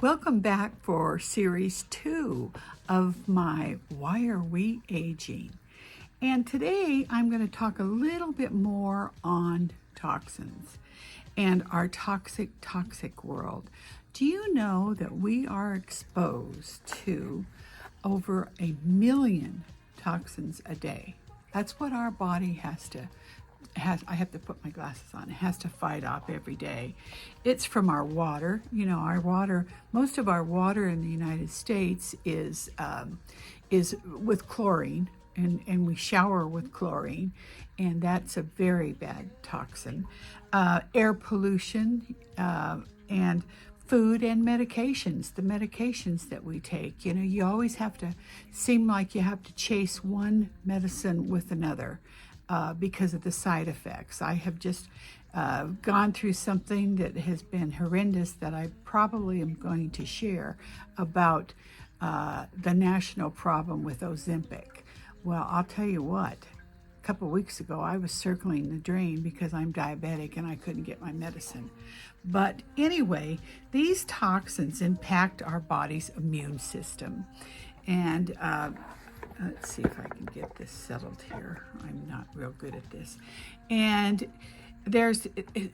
Welcome back for series 2 of my Why Are We Aging? And today I'm going to talk a little bit more on toxins and our toxic world. Do you know that we are exposed to over 1 million toxins a day? That's what our body I have to put my glasses on. It has to fight off every day. It's from our water. You know, our water, most of our water in the United States is with chlorine, and we shower with chlorine, and that's a very bad toxin. Air pollution, and food and medications, the medications that we take. You know, you always have to seem like you have to chase one medicine with another. Because of the side effects. I have just gone through something that has been horrendous that I probably am going to share about the national problem with Ozempic. Well, I'll tell you what, a couple of weeks ago I was circling the drain because I'm diabetic and I couldn't get my medicine. But anyway, these toxins impact our body's immune system. And let's see if I can get this settled here. I'm not real good at this. And there's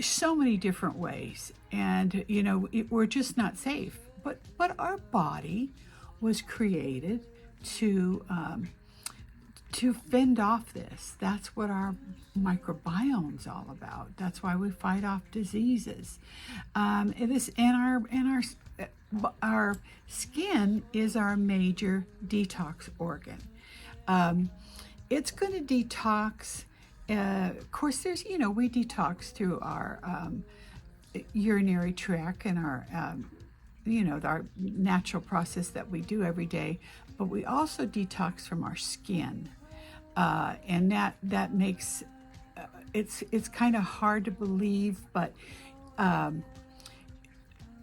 so many different ways. And, you know, we're just not safe. But our body was created to fend off this. That's what our microbiome's all about. That's why we fight off diseases. Our skin is our major detox organ. It's going to detox. Of course, there's, you know, we detox through our urinary tract and our, our natural process that we do every day. But we also detox from our skin, and that makes it's kind of hard to believe, but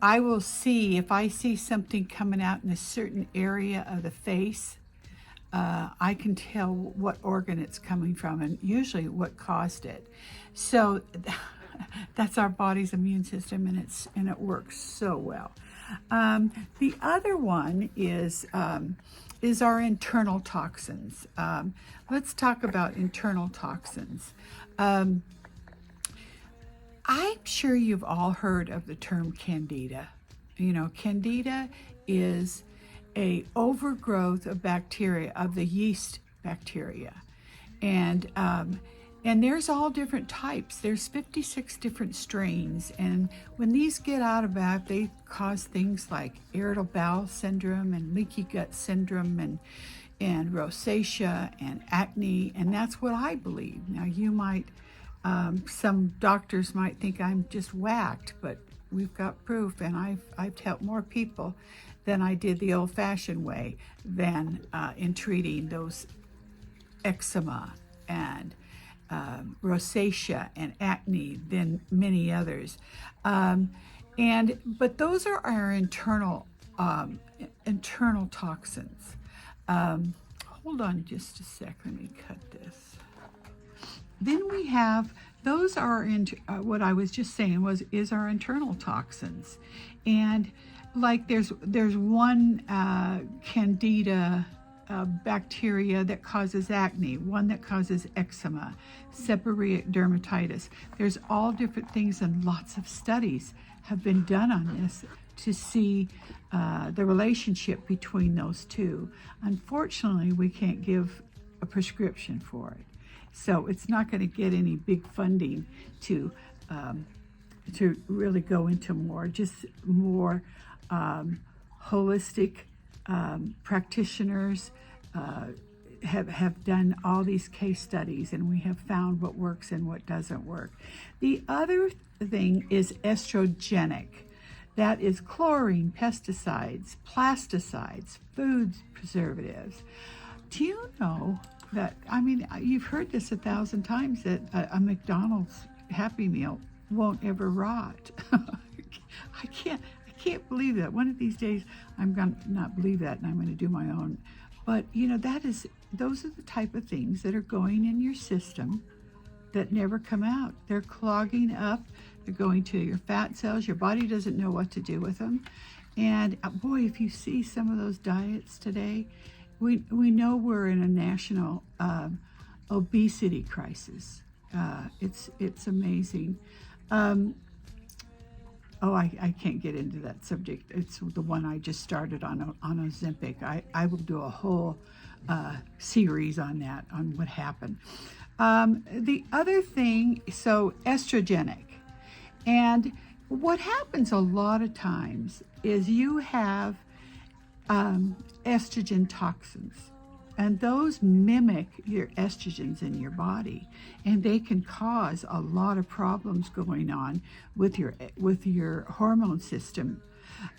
I will see if I see something coming out in a certain area of the face. I can tell what organ it's coming from and usually what caused it. So that's our body's immune system, and it works so well. The other one is our internal toxins. Let's talk about internal toxins. I'm sure you've all heard of the term candida. You know, candida is a overgrowth of bacteria, of the yeast bacteria. And there's all different types. There's 56 different strains. And when these get out of whack, they cause things like irritable bowel syndrome and leaky gut syndrome and rosacea and acne. And that's what I believe. Now you might, some doctors might think I'm just whacked, but we've got proof, and I've helped more people than I did the old-fashioned way than in treating those eczema and rosacea and acne than many others. But those are our internal toxins. Hold on just a sec. Let me cut this. Then we have, those are what I was just saying is our internal toxins. And like there's one candida bacteria that causes acne, one that causes eczema, seborrheic dermatitis. There's all different things, and lots of studies have been done on this to see the relationship between those two. Unfortunately, we can't give a prescription for it. So it's not going to get any big funding to really go into more holistic practitioners have done all these case studies, and we have found what works and what doesn't work. The other thing is estrogenic. That is chlorine, pesticides, plasticides, food preservatives. Do you know that, I mean, you've heard this 1,000 times, that a McDonald's Happy Meal won't ever rot. I can't believe that. One of these days I'm going to not believe that, and I'm going to do my own. But you know, those are the type of things that are going in your system that never come out. They're clogging up. They're going to your fat cells. Your body doesn't know what to do with them. And boy, if you see some of those diets today, we know we're in a national obesity crisis. It's amazing. Oh, I can't get into that subject. It's the one I just started on Ozempic. I will do a whole series on that, on what happened. The other thing, so estrogenic. And what happens a lot of times is you have estrogen toxins. And those mimic your estrogens in your body, and they can cause a lot of problems going on with your hormone system.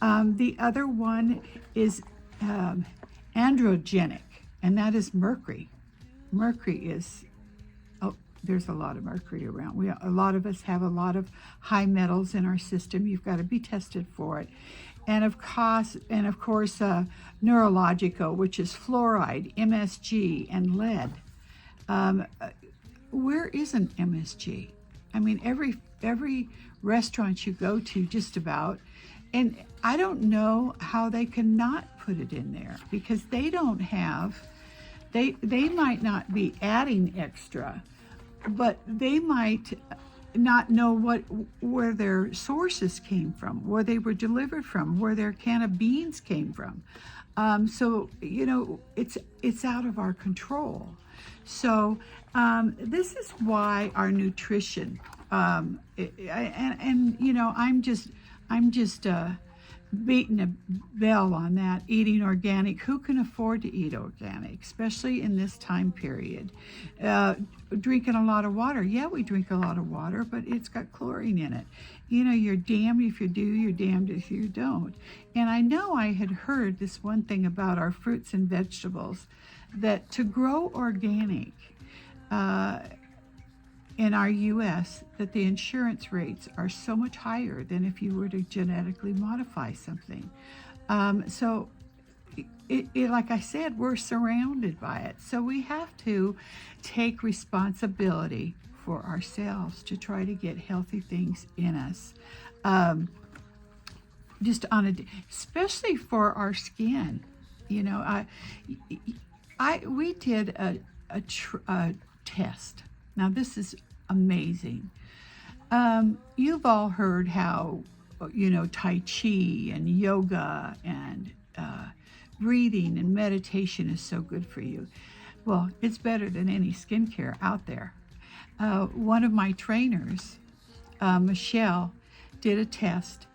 The other one is androgenic, and that is mercury. Mercury is, there's a lot of mercury around. A lot of us have a lot of high metals in our system. You've got to be tested for it. And of course, neurological, which is fluoride, MSG, and lead. Where isn't MSG? I mean, every restaurant you go to, just about, and I don't know how they cannot put it in there, because they don't have. They might not be adding extra, but they might not know where their sources came from, where they were delivered from, where their can of beans came from. So it's out of our control. So this is why our nutrition, I'm just beating a bell on that. Eating organic. Who can afford to eat organic, especially in this time period? Drinking a lot of water. Yeah, we drink a lot of water, but it's got chlorine in it. You're damned if you do, you're damned if you don't. And I know I had heard this one thing about our fruits and vegetables, that to grow organic in our U.S., that the insurance rates are so much higher than if you were to genetically modify something. So like I said, we're surrounded by it. So we have to take responsibility for ourselves to try to get healthy things in us. Especially for our skin. We did a test. Now this is amazing. You've all heard how, Tai Chi and yoga and breathing and meditation is so good for you. Well, it's better than any skincare out there. One of my trainers, Michelle, did a test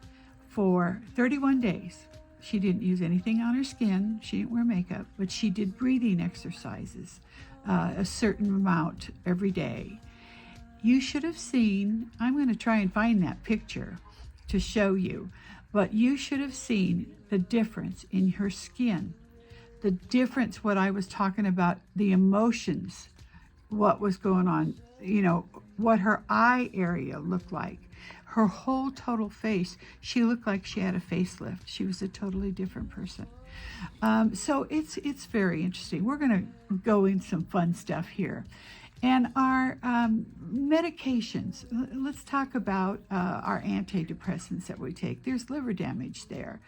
for 31 days. She didn't use anything on her skin. She didn't wear makeup, but she did breathing exercises, a certain amount every day. You should have seen, I'm going to try and find that picture to show you, but you should have seen the difference in her skin. The difference, what I was talking about, the emotions, what was going on, what her eye area looked like. Her whole total face, she looked like she had a facelift. She was a totally different person. So it's very interesting. We're going to go in some fun stuff here. And our medications, let's talk about our antidepressants that we take. There's liver damage there.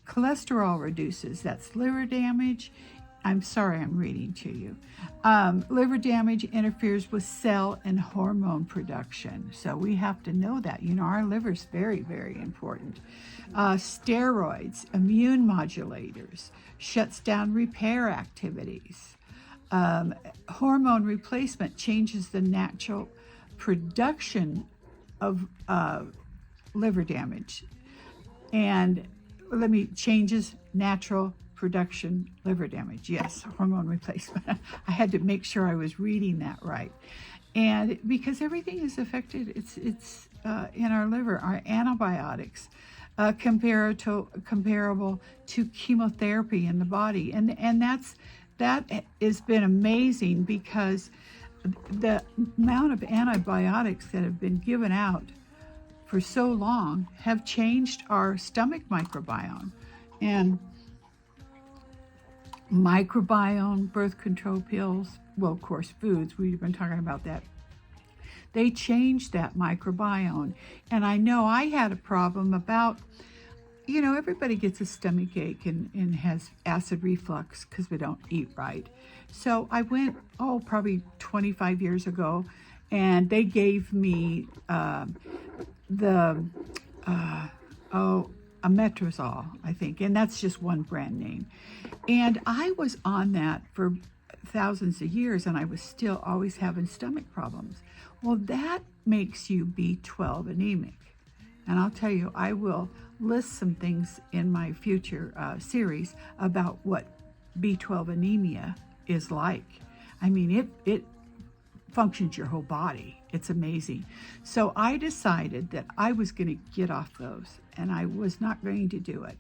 Cholesterol reduces, that's liver damage. I'm sorry, I'm reading to you. Liver damage interferes with cell and hormone production. So we have to know that. Our liver's very, very important. Steroids, immune modulators, shuts down repair activities. Hormone replacement changes the natural production of liver damage. And changes natural production liver damage. Yes, hormone replacement. I had to make sure I was reading that right. And because everything is affected, it's in our liver. Our antibiotics, comparable to chemotherapy in the body. And that has been amazing, because the amount of antibiotics that have been given out for so long have changed our stomach microbiome. And microbiome, birth control pills, well, of course, foods, we've been talking about that. They changed that microbiome. And I know I had a problem about, you know, everybody gets a stomach ache and has acid reflux because we don't eat right. So I went, probably 25 years ago, and they gave me the Omeprazole, I think, and that's just one brand name. And I was on that for thousands of years, and I was still always having stomach problems. Well, that makes you B12 anemic. And I'll tell you, I will list some things in my future series about what B12 anemia is like. I mean, it functions your whole body. It's amazing. So I decided that I was going to get off those, and I was not going to do it.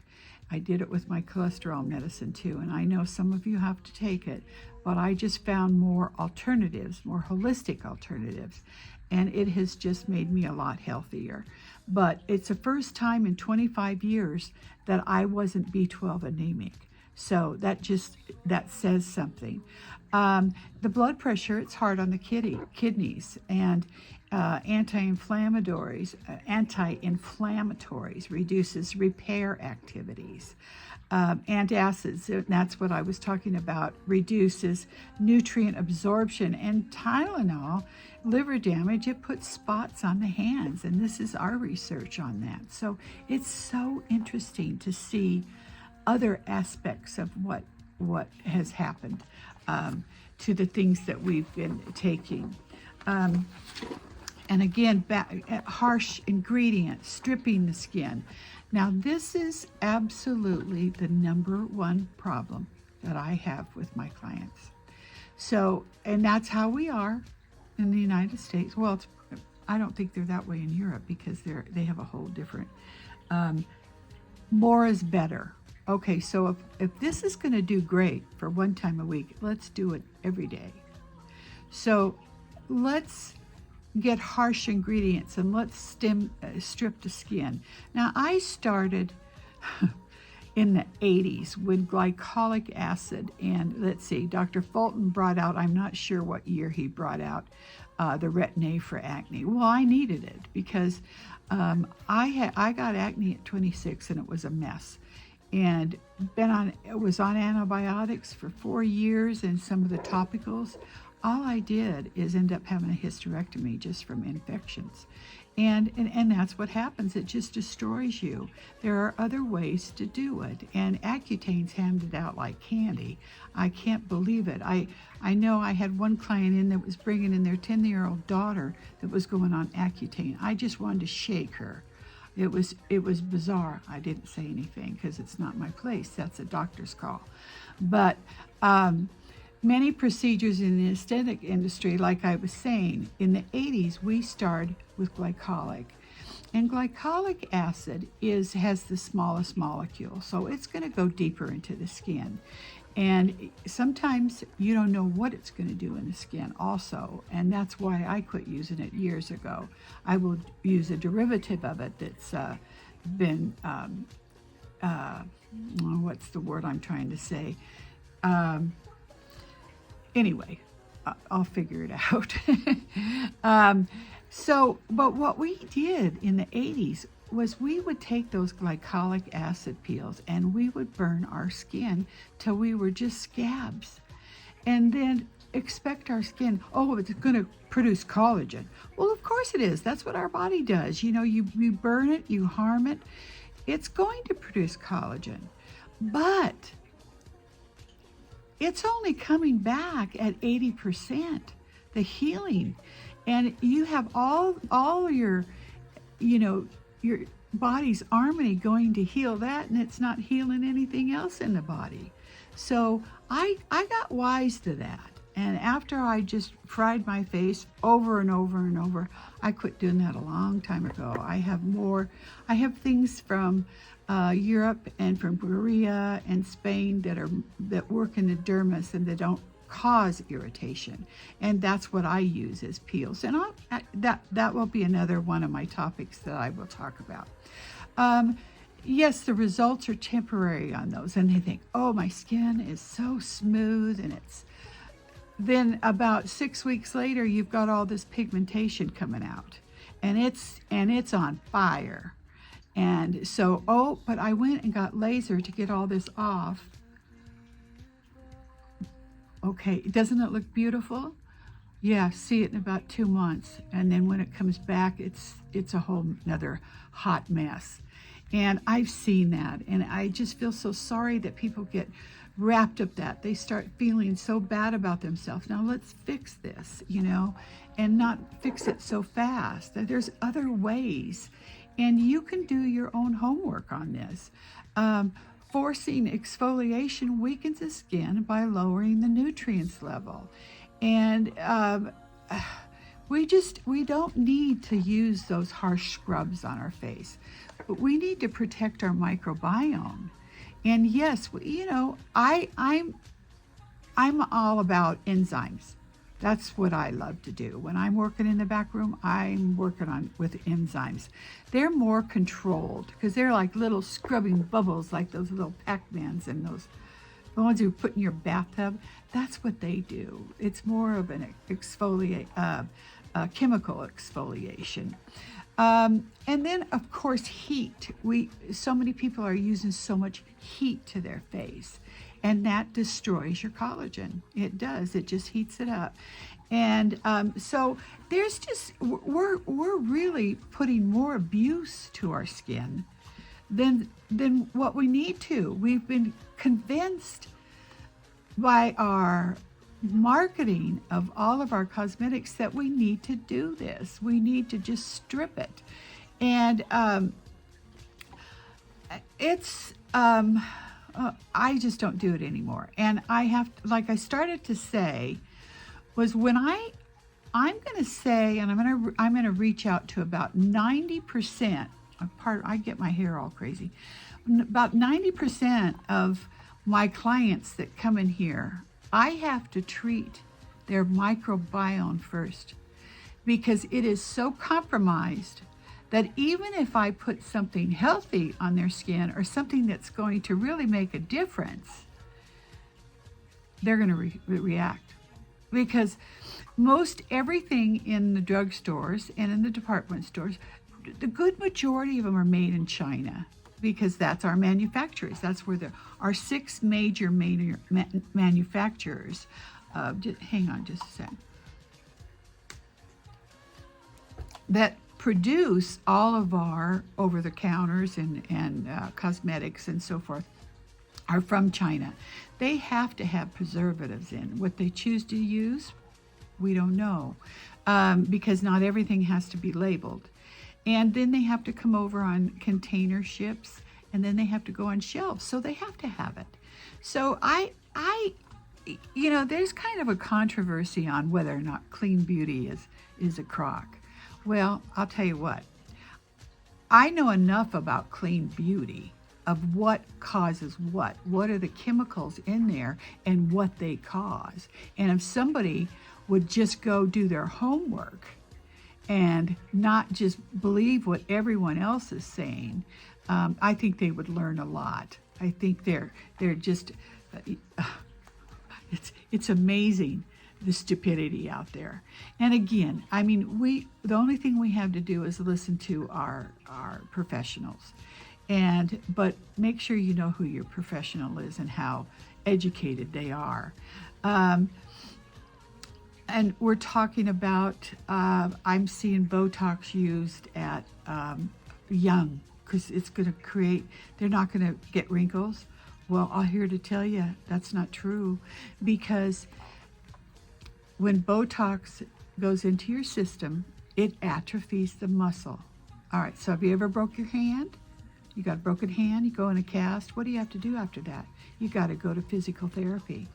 I did it with my cholesterol medicine too, and I know some of you have to take it, but I just found more alternatives, more holistic alternatives, and it has just made me a lot healthier. But it's the first time in 25 years that I wasn't B12 anemic. So that says something. The blood pressure, it's hard on the kidneys, and anti-inflammatories reduces repair activities. Antacids, that's what I was talking about, reduces nutrient absorption. And Tylenol, liver damage, it puts spots on the hands, and this is our research on that. So it's so interesting to see other aspects of what has happened to the things that we've been taking. And again, harsh ingredients, stripping the skin. Now, this is absolutely the number one problem that I have with my clients. So, and that's how we are in the United States. Well, I don't think they're that way in Europe because they have a whole different, more is better. Okay, so if this is going to do great for one time a week, let's do it every day. So let's get harsh ingredients and let's strip the skin. Now, I started in the 80s with glycolic acid, and let's see, Dr. Fulton brought out, I'm not sure what year he brought out the Retin-A for acne. Well, I needed it because I got acne at 26 and it was a mess. And was on antibiotics for 4 years and some of the topicals. All I did is end up having a hysterectomy just from infections. And that's what happens. It just destroys you. There are other ways to do it. And Accutane's handed out like candy. I can't believe it. I know I had one client in that was bringing in their 10-year-old daughter that was going on Accutane. I just wanted to shake her. It was bizarre. I didn't say anything because it's not my place. That's a doctor's call. But many procedures in the aesthetic industry, like I was saying, in the 80s, we started with glycolic. And glycolic acid has the smallest molecule, so it's going to go deeper into the skin. And sometimes you don't know what it's going to do in the skin also, and that's why I quit using it years ago. I will use a derivative of it that's been, what's the word I'm trying to say? Anyway, I'll figure it out. But what we did in the 80s was we would take those glycolic acid peels and we would burn our skin till we were just scabs. And then expect our skin, it's going to produce collagen. Well, of course it is. That's what our body does. You know, you burn it, you harm it, it's going to produce collagen. But it's only coming back at 80%, the healing. And you have all your, your body's armory going to heal that, and it's not healing anything else in the body. So I got wise to that. And after I just fried my face over and over and over, I quit doing that a long time ago. I have things from Europe and from Korea and Spain that work in the dermis and that don't cause irritation, and that's what I use as peels. And that will be another one of my topics that I will talk about. Yes, the results are temporary on those, and they think, my skin is so smooth, and then about 6 weeks later, you've got all this pigmentation coming out, and it's on fire. And so, oh, but I went and got laser to get all this off. Okay, doesn't it look beautiful? Yeah, see it in about 2 months. And then when it comes back, it's a whole nother hot mess. And I've seen that. And I just feel so sorry that people get wrapped up that. They start feeling so bad about themselves. Now let's fix this, and not fix it so fast. There's other ways. And you can do your own homework on this. Forcing exfoliation weakens the skin by lowering the nutrients level. And we don't need to use those harsh scrubs on our face, but we need to protect our microbiome. And yes, I'm all about enzymes. That's what I love to do. When I'm working in the back room, I'm working with enzymes. They're more controlled because they're like little scrubbing bubbles, like those little Pac-Mans and the ones you put in your bathtub. That's what they do. It's more of an chemical exfoliation. And then, of course, heat. So many people are using so much heat to their face, and that destroys your collagen. It does. It just heats it up. And so we're really putting more abuse to our skin than what we need to. We've been convinced by our marketing of all of our cosmetics that we need to do this. We need to just strip it. And I just don't do it anymore. And like I started to say, was when I'm going to say, and I'm going to reach out to about 90%. I get my hair all crazy. About 90% of my clients that come in here, I have to treat their microbiome first, because it is so compromised that even if I put something healthy on their skin or something that's going to really make a difference, they're going to react. Because most everything in the drugstores and in the department stores, the good majority of them are made in China, because that's our manufacturers. That's where our 6 major manufacturers. Hang on just a second. That produce all of our over-the-counters and cosmetics and so forth are from China. They have to have preservatives in. What they choose to use, we don't know, because not everything has to be labeled. And then they have to come over on container ships, and then they have to go on shelves. So they have to have it. So there's kind of a controversy on whether or not clean beauty is a crock. Well, I'll tell you what. I know enough about clean beauty of what causes what are the chemicals in there and what they cause. And if somebody would just go do their homework and not just believe what everyone else is saying, I think they would learn a lot. I think they're just, it's amazing, the stupidity out there. And again, the only thing we have to do is listen to our professionals. But make sure you know who your professional is and how educated they are. And we're talking about, I'm seeing Botox used at young, because it's going to they're not going to get wrinkles. Well, I'm here to tell you that's not true, because when Botox goes into your system, it atrophies the muscle. All right, so have you ever broke your hand? You got a broken hand, you go in a cast. What do you have to do after that? You got to go to physical therapy.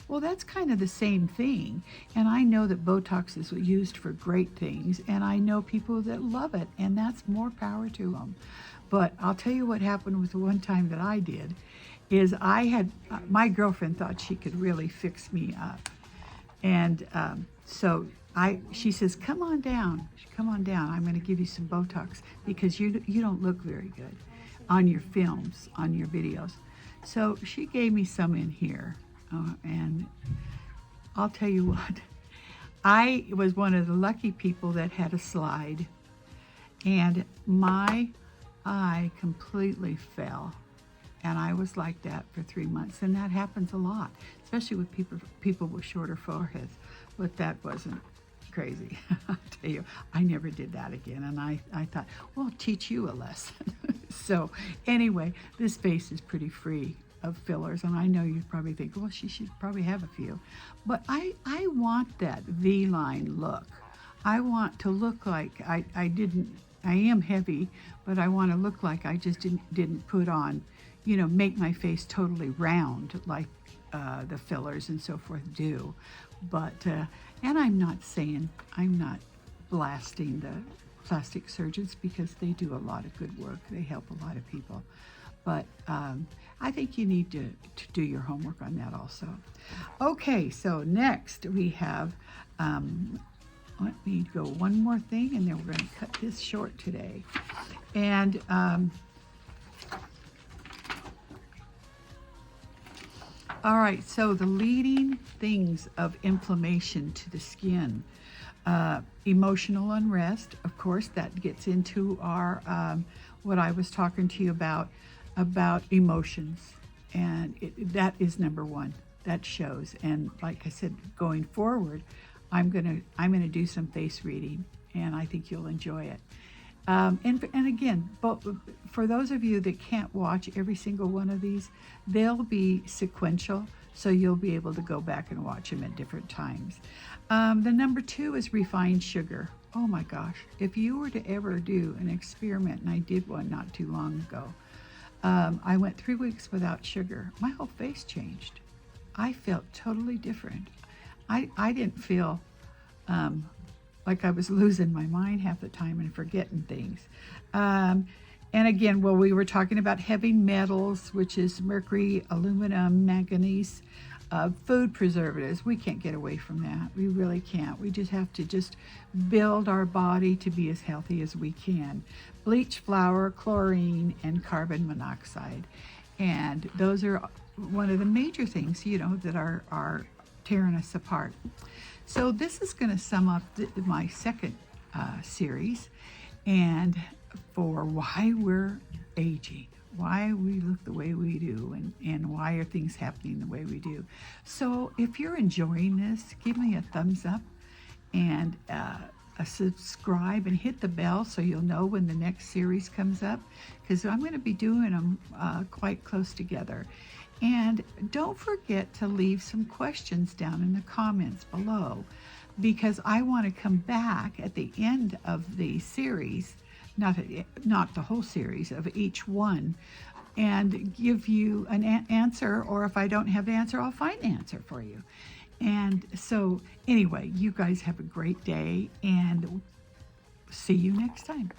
Well, that's kind of the same thing. And I know that Botox is used for great things, and I know people that love it, and that's more power to them. But I'll tell you what happened with the one time that I did, is my girlfriend thought she could really fix me up. And so she says, come on down, I'm going to give you some Botox, because you don't look very good on your films, on your videos. So she gave me some in here. And I'll tell you what, I was one of the lucky people that had a slide, and my I completely fell. And I was like that for 3 months. And that happens a lot, especially with people with shorter foreheads. But that wasn't crazy. I'll tell you, I never did that again. And I thought, well, I'll teach you a lesson. So anyway, this face is pretty free of fillers. And I know you probably think, well, she should probably have a few. But I want that V-line look. I want to look like I am heavy, but I want to look like I just didn't put on, make my face totally round like the fillers and so forth do. But, and I'm not blasting the plastic surgeons, because they do a lot of good work. They help a lot of people. But I think you need to do your homework on that also. Okay, so next we have, let me go one more thing, and then we're going to cut this short today. And all right, so the leading things of inflammation to the skin. Emotional unrest, of course, that gets into our, what I was talking to you about emotions. And that is number one. That shows. And like I said, going forward, I'm gonna do some face reading, and I think you'll enjoy it. And again, but for those of you that can't watch every single one of these, they'll be sequential, so you'll be able to go back and watch them at different times. The number two is refined sugar. Oh my gosh, if you were to ever do an experiment, and I did one not too long ago, I went 3 weeks without sugar. My whole face changed. I felt totally different. I didn't feel like I was losing my mind half the time and forgetting things. And again, well, we were talking about heavy metals, which is mercury, aluminum, manganese, food preservatives. We can't get away from that. We really can't. We just have to build our body to be as healthy as we can. Bleach flour, chlorine, and carbon monoxide. And those are one of the major things, that are tearing us apart. So this is going to sum up my second series, and for why we're aging, why we look the way we do, and why are things happening the way we do. So if you're enjoying this, give me a thumbs up and a subscribe, and hit the bell so you'll know when the next series comes up, because I'm going to be doing them quite close together. And don't forget to leave some questions down in the comments below, because I want to come back at the end of the series, not the whole series, of each one, and give you an answer, or if I don't have the answer, I'll find the answer for you. And so anyway, you guys have a great day, and see you next time.